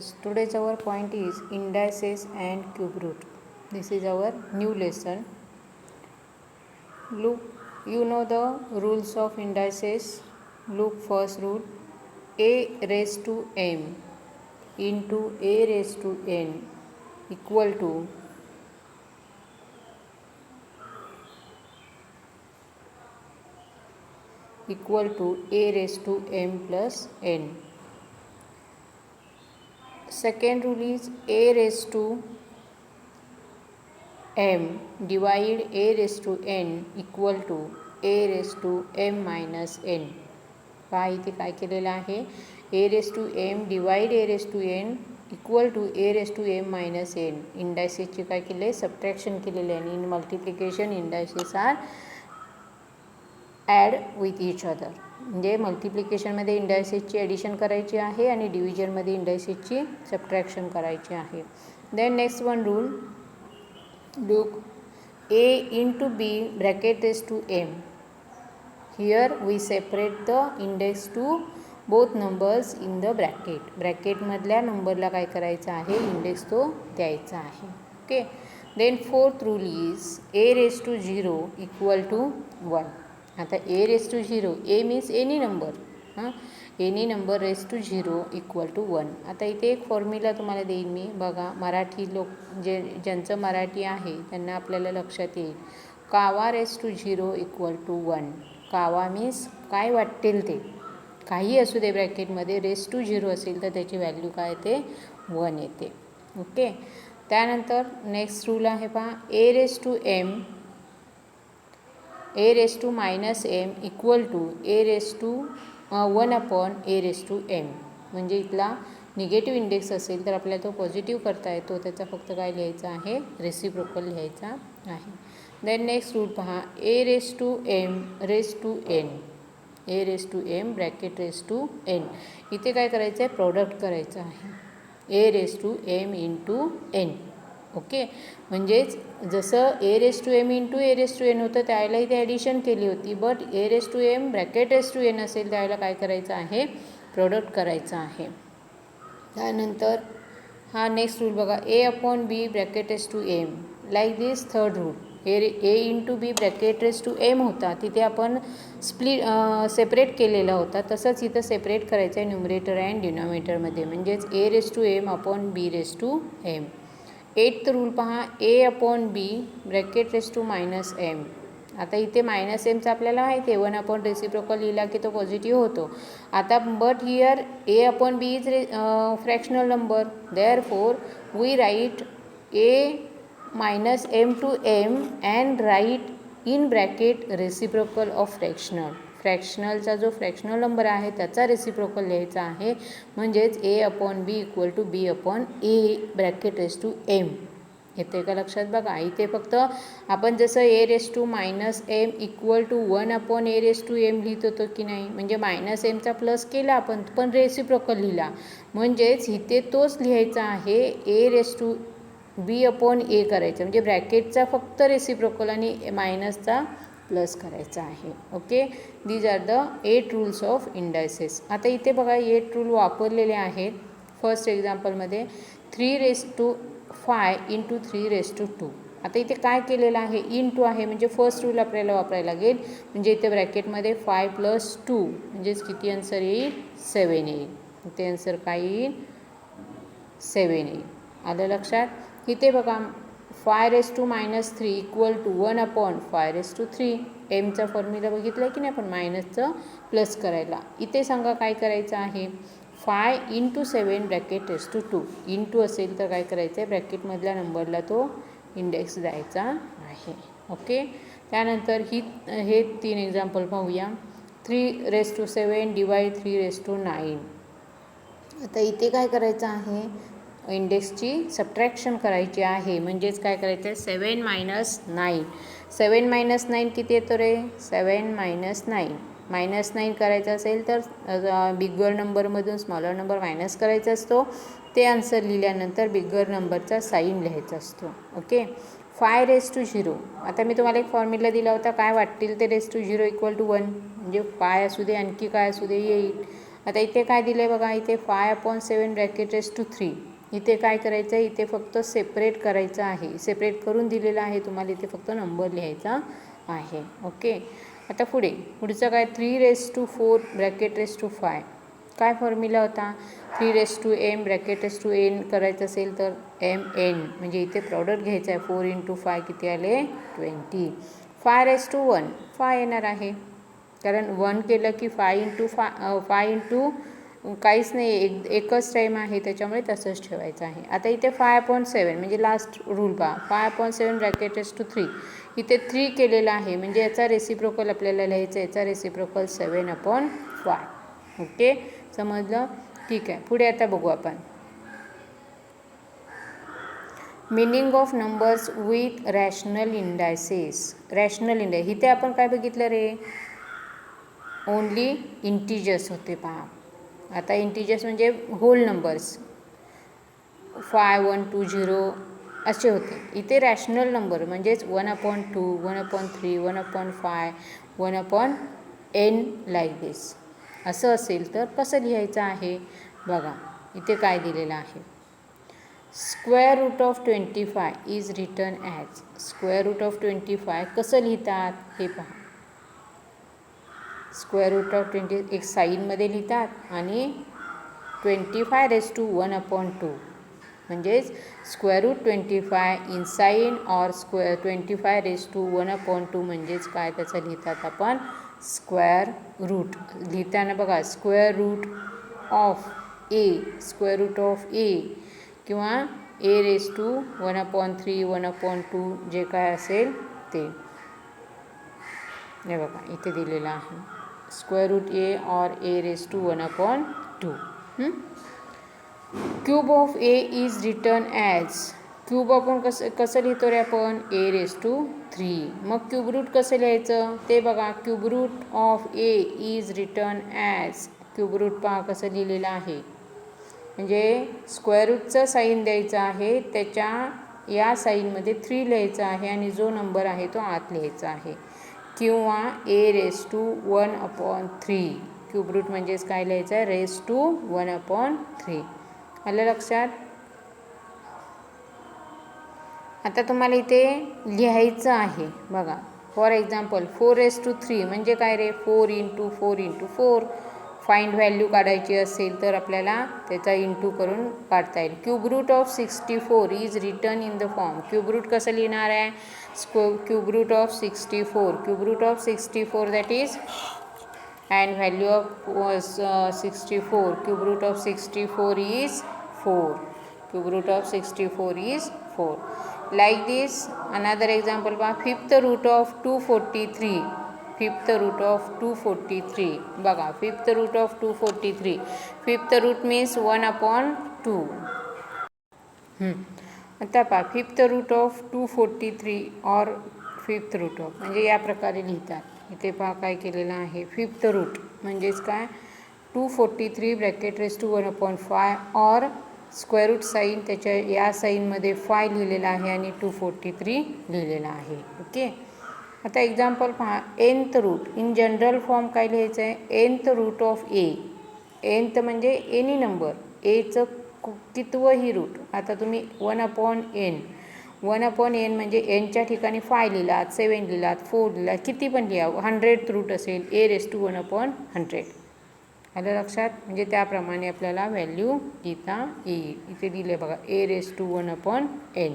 Today's our point is indices and cube root. This is our new lesson. Look, you know the rules of indices. Look, first rule, a raised to m into a raised to n equal to a raised to m plus n. Second rule is a raised to m divide a raised to n equal to a raised to m minus n. पहा इथे काय केलेलं आहे, a raised to m divide a raised to n equal to a raised to m minus n. इंडायसेसची काय केले, subtraction केलेले आहे. In multiplication indices are add with each other. म्हणजे मल्टिप्लिकेशनमध्ये इंडायसेसची ॲडिशन करायची आहे आणि डिव्हिजनमध्ये इंडायसेसची सबट्रॅक्शन करायची आहे. Then next one rule, look, a into b bracket raised to m. Here we separate the index to both numbers in the bracket. Bracket मधल्या नंबरला काय करायचं आहे, इंडेक्स तो द्यायचा आहे. Okay. Then fourth rule is a raised to 0 equal to 1. आता a raised to 0, a means any number, any number raise to 0 equal to 1. आता इथे एक फॉर्म्युला तुम्हाला देईन मी, बघा. मराठी लोक ज्यांचं मराठी आहे त्यांना आपल्याला लक्षात येईल. कावा रेस टू 0 इक्वल टू 1. कावा मीन्स काय वाटेल ते, काही असू दे ब्रॅकेटमध्ये, रेस टू 0 असेल तर त्याची व्हॅल्यू काय येते, 1 येते. ओके. त्यानंतर नेक्स्ट रूल आहे पहा, A raise to minus M equal to A raise to 1 upon A raise to M. म्हणजे इथला निगेटिव्ह इंडेक्स असेल तर आपल्याला तो पॉझिटिव्ह करता येतो, त्याचा फक्त काय लिहायचा आहे, रेसिप्रोकल लिहायचा आहे. देन नेक्स्ट रूल पहा, A raise to M raise to N, A raise to M bracket raise to N. इथे काय करायचं आहे, प्रोडक्ट करायचं आहे, A raise to M into N. Okay. म्हणजेच जसं A raise to M into A raise to N होतं त्यावेळेला इथे ॲडिशन केली होती, but A raise to M bracket raise to N असेल त्यावेळेला काय करायचं आहे, प्रोडक्ट करायचं आहे. त्यानंतर हा नेक्स्ट रूल बघा, A upon B bracket raise to M. Like this third rule, A into B bracket raise to M होता, तिथे आपण सेपरेट केलेला होता, तसंच इथं सेपरेट करायचं आहे न्युमरेटर अँड डिनॉमिनेटरमध्ये. म्हणजेच A raise to M upon B raise to M. Eighth rule पहा, A upon B bracket raise to minus M. आता इथे मायनस एमचा आपल्याला माहिती आहे, 1 अपॉन रेसिप्रोकल लिहिला की तो पॉझिटिव्ह होतो. आता but here A upon B is fractional number, therefore we write A minus M to M and write in bracket reciprocal of fractional. फ्रॅक्शनलचा जो फ्रॅक्शनल नंबर आहे त्याचा रेसिप्रोकल लिहायचा आहे. म्हणजेच A upon B equal to B upon A bracket raise to M. येते का लक्षात? बघा इथे फक्त आपण जसं A raise to minus M equal to 1 upon A raise to M लिहित होतो की नाही, म्हणजे मायनस एमचा प्लस केला आपण पण रेसिप्रोकल लिहिला. म्हणजेच इथे तोच लिहायचा आहे, A raise to B upon ए करायचं, म्हणजे ब्रॅकेटचा फक्त रेसिप्रोकल आणि मायनसचा प्लस करायचा आहे. Okay. These are the 8 rules of indices. आता इथे बघा 8 रूल वापरलेले आहेत. फर्स्ट एक्झाम्पलमध्ये 3 raise to 5 into 3 raise to 2. आता इथे काय केलेलं आहे, इंटू आहे, म्हणजे फर्स्ट रूल आपल्याला वापरायला लागेल. म्हणजे इथे ब्रॅकेटमध्ये 5 प्लस 2 म्हणजेच किती आन्सर येईल, 7 येईल. इथे आन्सर काय येईल, 7 येईल. आलं लक्षात? इथे बघा 5 raise to minus 3 equal to 1 upon 5 raise to 3. एमचा फॉर्म्युला बघितला की नाही आपण, मायनसचं प्लस करायला. इथे सांगा काय करायचं आहे, 5 into 7 bracket raise to 2. Into असेल तर काय करायचं आहे, ब्रॅकेटमधल्या नंबरला तो इंडेक्स द्यायचा आहे. ओके. त्यानंतर हे 3 एक्झाम्पल पाहूया. 3 raise to 7 divide 3 raise to 9. आता इथे काय करायचं आहे, इंडेक्सची सबट्रॅक्शन करायची आहे. म्हणजेच काय करायचं आहे, 7 मायनस 9. 7 मायनस 9 किती येतो रे, 7 मायनस 9. मायनस 9 करायचं असेल तर बिगर नंबरमधून स्मॉलर नंबर मायनस करायचा असतो. ते आन्सर लिहिल्यानंतर बिगर नंबरचा साईन लिहायचा असतो. ओके. 5 raise to 0. आता मी तुम्हाला एक फॉर्म्युला दिला होता, काय वाटतील ते रेस टू 0 इक्वल टू 1. म्हणजे 5 असू दे आणखी काय असू दे येईल. आता इथे काय दिलं आहे बघा, इथे 5/7 ब्रॅकेट रेस टू 3. इथे काय करायचं आहे, इथे फक्त सेपरेट करायचं आहे. सेपरेट करून दिलेलं आहे तुम्हाला, इथे फक्त नंबर लिहायचा आहे. ओके. आता पुढचं काय, 3/4 ब्रॅकेट रेस टू 5. काय फॉर्म्युला होता, 3/m bracket raise to n करायचं असेल तर mn, म्हणजे इथे प्रॉडक्ट घ्यायचं आहे. 4 × 5 किती आले, 20. 5/1 5 येणार आहे, कारण 1 केलं की 5 काहीच नाही, एकच टाईम आहे, त्याच्यामुळे तसंच ठेवायचं आहे. आता इथे 5/7 म्हणजे लास्ट रूल पहा, 5/7 ब्रॅकेट रेस टू 3. इथे 3 केलेलं आहे, म्हणजे याचा रेसिप्रोकल आपल्याला लिहायचं, याचा रेसिप्रोकल 7/5. ओके, समजलं. ठीक आहे, पुढे आता बघू आपण meaning of numbers with rational indices. Rational indices, इथे आपण काय बघितलं रे, ओनली इंटिजर्स होते पहा. आता इंटिजर्स म्हणजे होल नंबर्स, 5, 1, 2, 0 असे होते. इथे रॅशनल नंबर म्हणजेच 1/2, 1/3, 1/5, 1/n लाईक दिस असं असेल तर कसं लिहायचं आहे बघा. इथे काय दिलेलं आहे, square root of 25 is written as. Square root of 25 कसं लिहितात हे पहा. स्क्वेअर रूट ऑफ 20 एक साईनमध्ये लिहितात आणि 25/1/2 म्हणजेच square root 25 in sign or square 25/1/2 म्हणजेच काय त्याचं लिहितात आपण स्क्वेअर रूट. लिहिताना बघा square root of A, square root of A किंवा a⁻1/3 1/2 जे काय असेल ते. हे बघा इथे दिलेलं आहे स्क्वेअर रूट ए और a⁻1/2. Cube of a is return as. Cube आपण कसं लिहितो रे आपण, a⁻3. मग क्यूब रूट कसं लिहायचं ते बघा. Cube root of a is return as. Cube root पहा कसं लिहिलेलं आहे, म्हणजे स्क्वेअर रूटचं साईन द्यायचं आहे, त्याच्या या साईनमध्ये 3 लिहायचं आहे आणि जो नंबर आहे तो आत लिहायचा आहे, किंवा a⁻1/3. क्यूब रूट म्हणजेच काय लिहायचं आहे, a⁻1/3. आलं लक्षात. आता तुम्हाला इथे लिहायचं आहे बघा. फॉर एक्झाम्पल 4/3 म्हणजे काय रे, 4 × 4 × 4. फाइंड व्हॅल्यू काढायची असेल तर आपल्याला त्याचा इंटू करून काढता येईल. Cube root of 64 is return in the form. Cube root कसं लिहिणार आहे, cube root of 64. Cube root of 64 that is and value of 64. Cube root of 64 is 4. Cube root of 64 is 4. Like this, another example, 5th root of 243. 5th root of 243. बघा 5th root of 243. 5th root means 1/2. आता पहा 5th root of 243 or 5th root of म्हणजे या प्रकारे लिहितात. इथे पहा काय केलेलं आहे, 5th रूट म्हणजेच काय 243 ब्रॅकेट रेस टू 1/5 और स्क्वेअर रूट साईन त्याच्या या साईनमध्ये 5 लिहिलेला आहे आणि 243 लिहिलेला आहे. ओके. आता एक्झाम्पल पहा, nth root. In general form काय लिहायचं आहे, nth root of a. nth म्हणजे एनी नंबर, एचं कितवंही रूट. आता तुम्ही 1/n. 1/n म्हणजे एनच्या ठिकाणी 5 लिहिलात, 7 लिहिलात, 4 लिहिलात, किती पण लिहा. 100th रूट असेल a⁻1/100. आलं लक्षात. म्हणजे त्याप्रमाणे आपल्याला व्हॅल्यू लिहिता येईल. इथे दिले बघा a⁻1/n.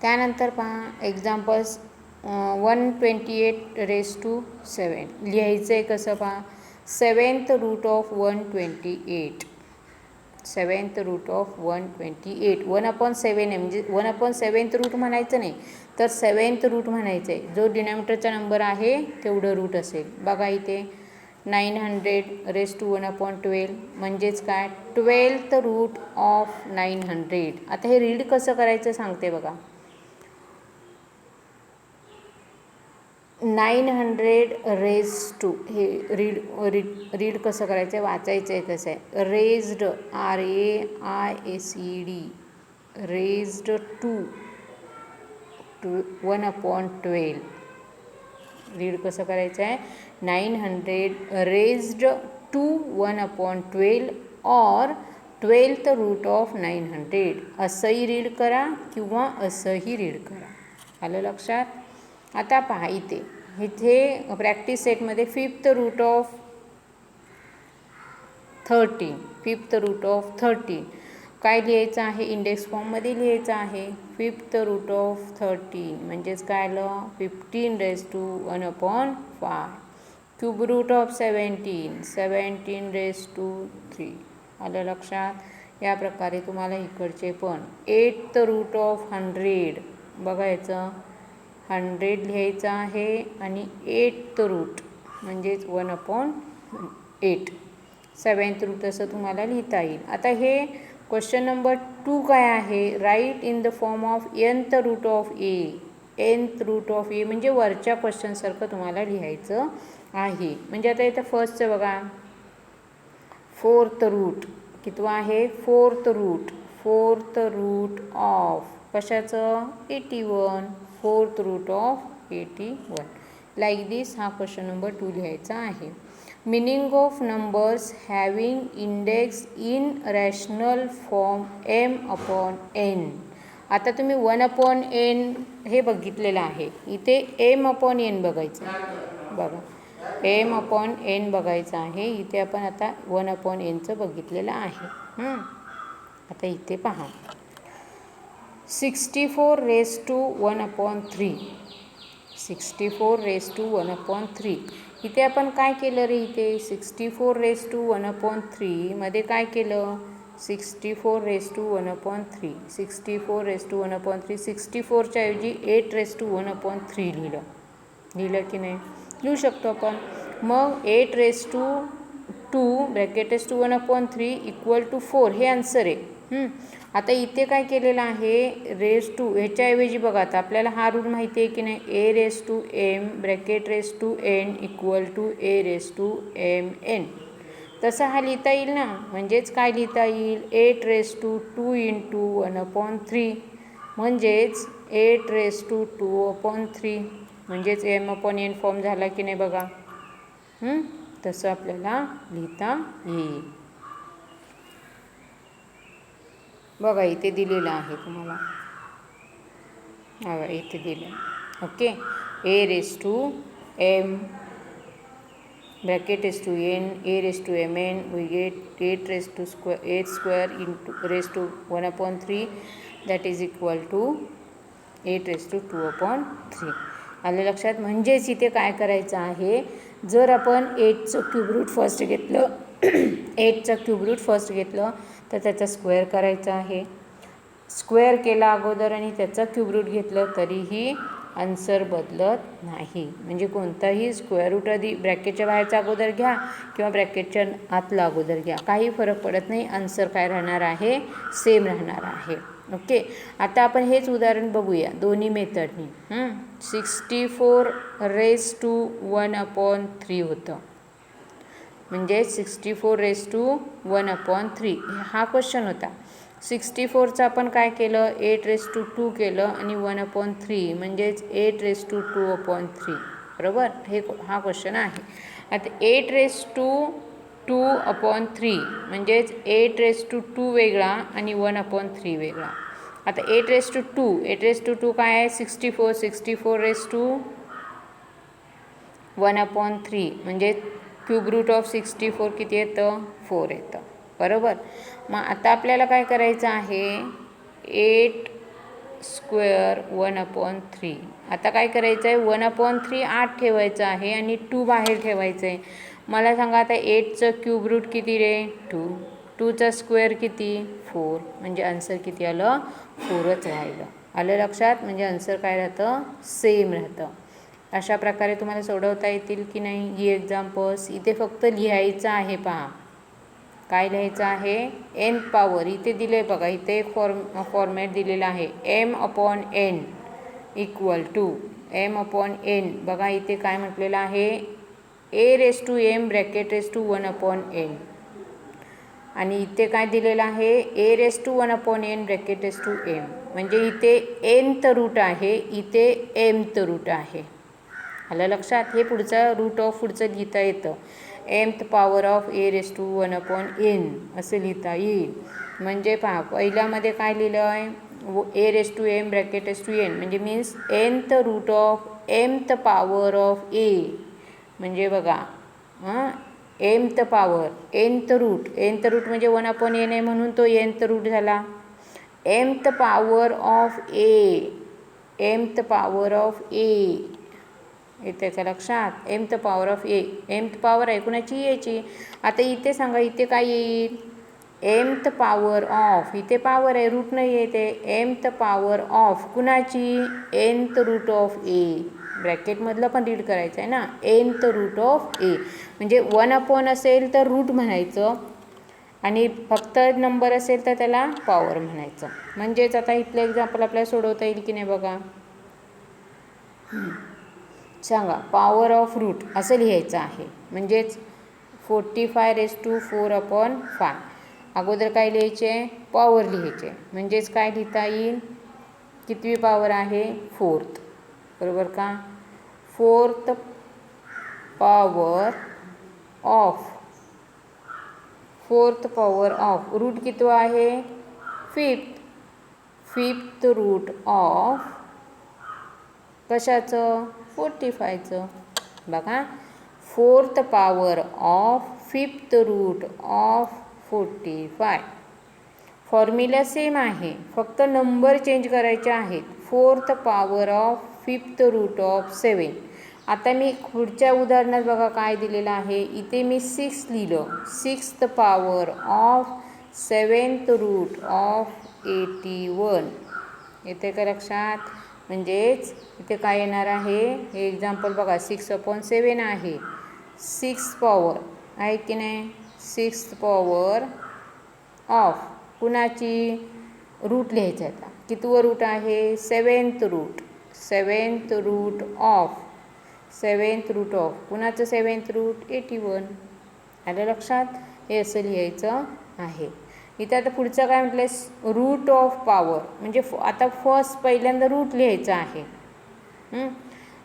त्यानंतर पहा एक्झाम्पल्स 128/7. लिहायचं आहे कसं पहा, 7th route of 128. 7th route of 128. 1/7 आहे म्हणजे 1/7th रूट म्हणायचं नाही तर 7th रूट म्हणायचं आहे. जो डिनॉमिनेटरचा नंबर आहे तेवढं रूट असेल. बघा इथे 900/1/12 म्हणजेच काय 12th रूट ऑफ 900. आता हे रीड कसं करायचं सांगते बघा. 900 रेज टू, हे रीड कसं करायचं आहे, वाचायचं आहे कसं आहे, raised RAISED raised to 1/12. Read कसं करायचं आहे 900 रेज्ड टू 1/12 और 12th रूट ऑफ 900 असंही रीड करा किंवा असंही रीड करा. आलं लक्षात. आता पहा इथे प्रॅक्टिस सेटमध्ये 5th रूट ऑफ 13 काय लिहायचं आहे इंडेक्स फॉर्ममध्ये लिहायचं आहे 5th रूट ऑफ 13 म्हणजेच काय आलं 15 raised to 1/5 cube root of 17 raised to 3. आलं लक्षात. या प्रकारे तुम्हाला इकडचे पण 8th रूट ऑफ 100 बघायचं 100 लिहायचं आहे आणि 8th रूट म्हणजेच 1/8 7th रूट असं तुम्हाला लिहिता येईल. आता हे क्वेश्चन नंबर 2 काय आहे right in the form of nth root of nth root of म्हणजे वरच्या क्वेश्चनसारखं तुम्हाला लिहायचं आहे. म्हणजे आता इथं फर्स्टचं बघा 4th रूट कितवा आहे 4th रूट ऑफ कशाचं 81 4th रूट ऑफ 81 लाईक दिस. हा क्वेश्चन नंबर 2 लिहायचा आहे. Meaning of numbers having index in rational form m/n. आता तुम्ही 1/n हे बघितलेलं आहे. इथे m/n बघायचं बघा m/n बघायचं आहे. इथे आपण आता 1/nचं बघितलेलं आहे. आता इथे पहा 64 raised to 1/3 64 raised to 1/3 इथे आपण काय केलं रे इथे 64 raised to 1/3 मध्ये काय केलं 64 raised to 1/3 64 raised to 1/3 64च्या ऐवजी 8 raised to 1/3 लिहिलं की नाही लिहू शकतो आपण. मग 8 raised to 2 bracket raised to 1/3 equal to 4 हे आन्सर आहे. आता इथे काय केलेलं आहे रेस टू ह्याच्याऐवजी बघा आता आपल्याला हा रूल माहिती आहे की नाही a raised to m bracket raised to n equal to a raised to mn. तसा हा लिहिता येईल ना. म्हणजेच काय लिहिता येईल 8 raised to 2 into 1/3 म्हणजेच 8 raised to 2/3 म्हणजेच m/n फॉर्म झाला की नाही बघा. तसं आपल्याला लिहिता येईल. बघा इथे दिलेलं आहे तुम्हाला बघा इथे दिलं okay a raised to m bracket raised to n a raised to mn we get 8 raised to 8 square into raised to 1/3 that is equal to 8 raised to 2/3. आलं लक्षात. म्हणजेच इथे काय करायचं आहे जर आपण 8चं क्यूब रूट फर्स्ट घेतलं 8चं क्यूब रूट फर्स्ट घेतलं तर त्याचा स्क्वेअर करायचा आहे. स्क्वेअर केला अगोदर आणि त्याचा क्यूब रूट घेतलं तरीही आन्सर बदलत नाही. म्हणजे कोणताही स्क्वेअर रूट आधी ब्रॅकेटच्या बाहेरचा अगोदर घ्या किंवा ब्रॅकेटच्या आतला अगोदर घ्या काही फरक पडत नाही. आन्सर काय राहणार आहे सेम राहणार आहे. ओके. आता आपण हेच उदाहरण बघूया दोन्ही मेथडनी. 64 raised to 1/3 होतं म्हणजे 64 raised to 1/3 हा क्वेश्चन होता. 64चं आपण काय केलं 8 raised to 2 केलं आणि 1/3 म्हणजेच 8 raised to 2/3 बरोबर. हा क्वेश्चन आहे. आता 8 raised to 2/3 म्हणजेच 8 raised to 2 वेगळा आणि 1/3 वेगळा. आता 8 raised to 2 काय आहे 64 raised to 1/3 म्हणजे क्यूब रूट ऑफ 64 किती येतं 4 येतं बरोबर. मग आता आपल्याला काय करायचं आहे 8 स्क्वेअर 1/3. आता काय करायचं आहे 1/3 आत ठेवायचं आहे आणि 2 बाहेर ठेवायचं आहे. मला सांगा आता 8चं क्यूब रूट किती रे 2 2चा स्क्वेअर किती 4 म्हणजे आन्सर किती आलं 4च राहिलं. आलं लक्षात. म्हणजे आन्सर काय राहतं सेम राहतं. अशा प्रकारे तुम्हाला सोडवता येतील की नाही ही एक्झाम्पल्स. इथे फक्त लिहायचं आहे पहा काय लिहायचं आहे n पॉवर इथे दिलं आहे बघा. इथे फॉर्मॅट दिलेला आहे m/n इक्वल टू m/n बघा इथे काय म्हटलेलं आहे a raised to m bracket raised to 1/n आणि इथे काय दिलेलं आहे a raised to 1/n bracket raised to m म्हणजे इथे nth रूट आहे इथे mth रूट आहे. आलं लक्षात. हे पुढचं रूट ऑफ पुढचं लिहिता येतं. mth पॉवर ऑफ a⁻1/n असं लिहिता येईल. म्हणजे पहा पहिल्यामध्ये काय लिहिलं आहे a⁻m n म्हणजे means nth root of mth power of a म्हणजे बघा mth पॉवर nth रूट म्हणजे 1/n आहे म्हणून तो nth रूट झाला. mth पॉवर ऑफ a येते का लक्षात. mth power of a mth power आहे कुणाची याची. आता इथे सांगा इथे काय येईल mth पॉवर ऑफ इथे पॉवर आहे रूट नाही येते mth पॉवर ऑफ कुणाची nth रूट ऑफ a ब्रॅकेटमधलं पण रीड करायचं आहे ना nth रूट ऑफ a म्हणजे 1/n असेल तर रूट म्हणायचं आणि फक्त नंबर असेल तर त्याला पॉवर म्हणायचं. म्हणजेच आता इथलं एक्झाम्पल आपल्याला सोडवता येईल की नाही बघा. सांगा पॉवर ऑफ रूट असं लिहायचं आहे. म्हणजेच 45⁴/5 अगोदर काय लिहायचे पॉवर लिहायचे. म्हणजेच काय लिहिता येईल कितवी पॉवर आहे 4th बरोबर का. 4th पॉवर ऑफ रूट किती आहे 5th रूट ऑफ कशाचं 45चं बघा. 4th power of 5th root of 45. Formula same आहे फक्त नंबर चेंज करायचे आहेत. 4th power of 5th root of 7. आता मी पुढच्या उदाहरणात बघा काय दिलेलं आहे इथे मी 6 लिहिलं. 6th power of 7th route of 81 येते का लक्षात. म्हणजेच इथे काय येणार आहे हे एक्झाम्पल बघा 6/7 आहे. 6 पॉवर आहे की नाही 6th पॉवर ऑफ कुणाची रूट लिहायचं आहे. आता कितवं रूट आहे 7th रूट ऑफ कुणाचं 7th रूट 81 आलं लक्षात. हे असं लिहायचं आहे. इथे आता पुढचं काय म्हटलं रूट ऑफ पॉवर म्हणजे आता फर्स्ट पहिल्यांदा रूट लिहायचं आहे.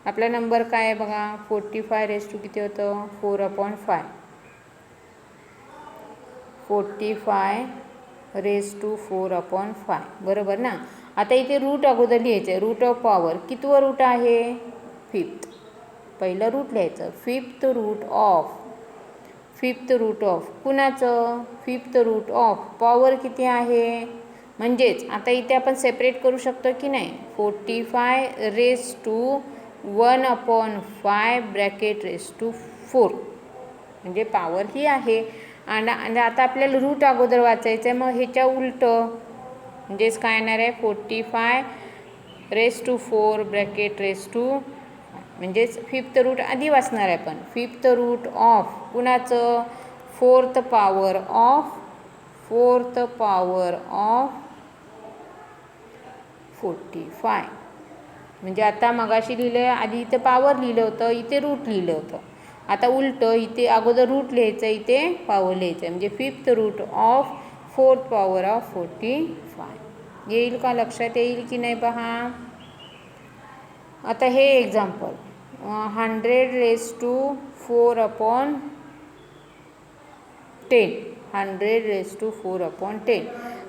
आपला नंबर काय आहे बघा 45 किती होतं 4/5 45 बरोबर ना. आता इथे रूट अगोदर लिहायचं आहे. रूट ऑफ पॉवर कितवं रूट आहे 5th पहिलं रूट लिहायचं 5th रूट ऑफ कुणाचं 5th रूट ऑफ पॉवर किती आहे. म्हणजेच आता इथे आपण सेपरेट करू शकतो की नाही 45⁻1/5 म्हणजे पॉवर ही आहे. आणि आता आपल्याला रूट अगोदर वाचायचं आहे मग ह्याच्या उलटं म्हणजेच काय येणार आहे 45⁴ म्हणजेच 5th रूट आधी वाचणार आहे पण 5th रूट ऑफ कुणाचं 4th पॉवर ऑफ 45 म्हणजे आता मगाशी लिहिलं आधी इथे पॉवर लिहिलं होतं इथे रूट लिहिलं होतं. आता उलटं इथे अगोदर रूट लिहायचं इथे पॉवर लिहायचं म्हणजे 5th root of 4th power of 45 येईल का लक्षात येईल की नाही पहा. आता हे एक्झाम्पल 100⁴10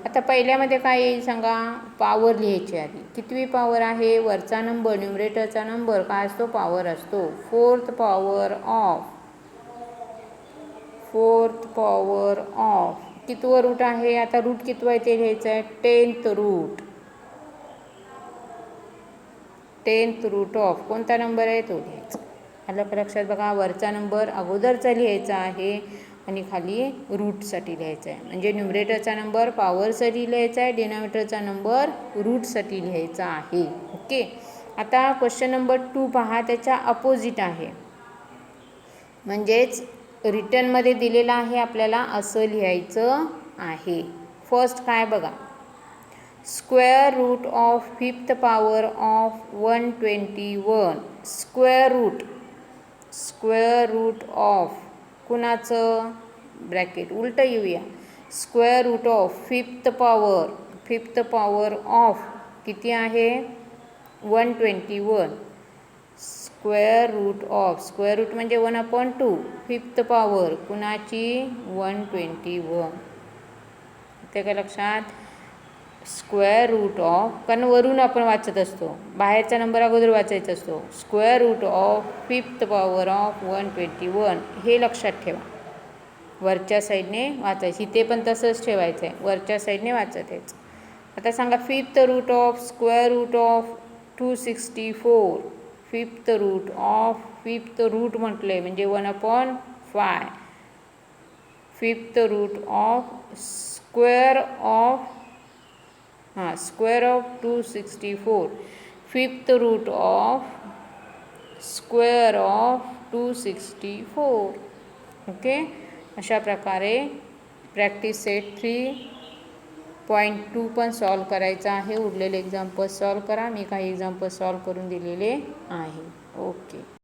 आता पहिल्यामध्ये काय येईल सांगा पॉवर लिहायची आधी. कितवी पॉवर आहे वरचा नंबर न्यूमरेटरचा नंबर काय असतो पॉवर असतो. 4th पॉवर ऑफ कितवं रूट आहे आता रूट कितवं आहे ते लिहायचं आहे 10th रूट ऑफ कोणता नंबर आहे तो लिहायचा. आलं लक्षात बघा वरचा नंबर अगोदरचा लिहायचा आहे आणि खाली रूटसाठी लिहायचा आहे. म्हणजे न्यूमरेटरचा नंबर पॉवरसाठी लिहायचा आहे डिनॉमिनेटरचा नंबर रूटसाठी लिहायचा आहे. ओके. आता क्वेश्चन नंबर 2 पहा त्याच्या अपोजिट आहे. म्हणजेच रिटर्नमध्ये दिलेलं आहे आपल्याला असं लिहायचं आहे. फर्स्ट काय बघा square root of 5th power of 121 square root of कुणाचं ब्रॅकेट उलटं येऊया square root of 5th power of किती आहे 121 स्क्वेअर रूट म्हणजे 1/2 फिफ्थ पॉवर कुणाची 121. ते काय लक्षात स्क्वेअर रूट ऑफ कारण वरून आपण वाचत असतो बाहेरचा नंबर अगोदर वाचायचा असतो square root of fifth power of 121 हे लक्षात ठेवा. वरच्या साईडने वाचायचं इथे पण तसंच ठेवायचं आहे वरच्या साईडने वाचत यायचं. आता सांगा fifth root of square root of 264 fifth root म्हटलं म्हणजे 1/5 fifth root of square of 264 fifth root of square of 264. Okay अशा प्रकारे प्रॅक्टिस सेट 3.2 पण सॉल्व करायचा आहे. उरलेले एक्झाम्पल सॉल्व करा. मी काही एक्झाम्पल सॉल्व करून दिलेले आहे. ओके.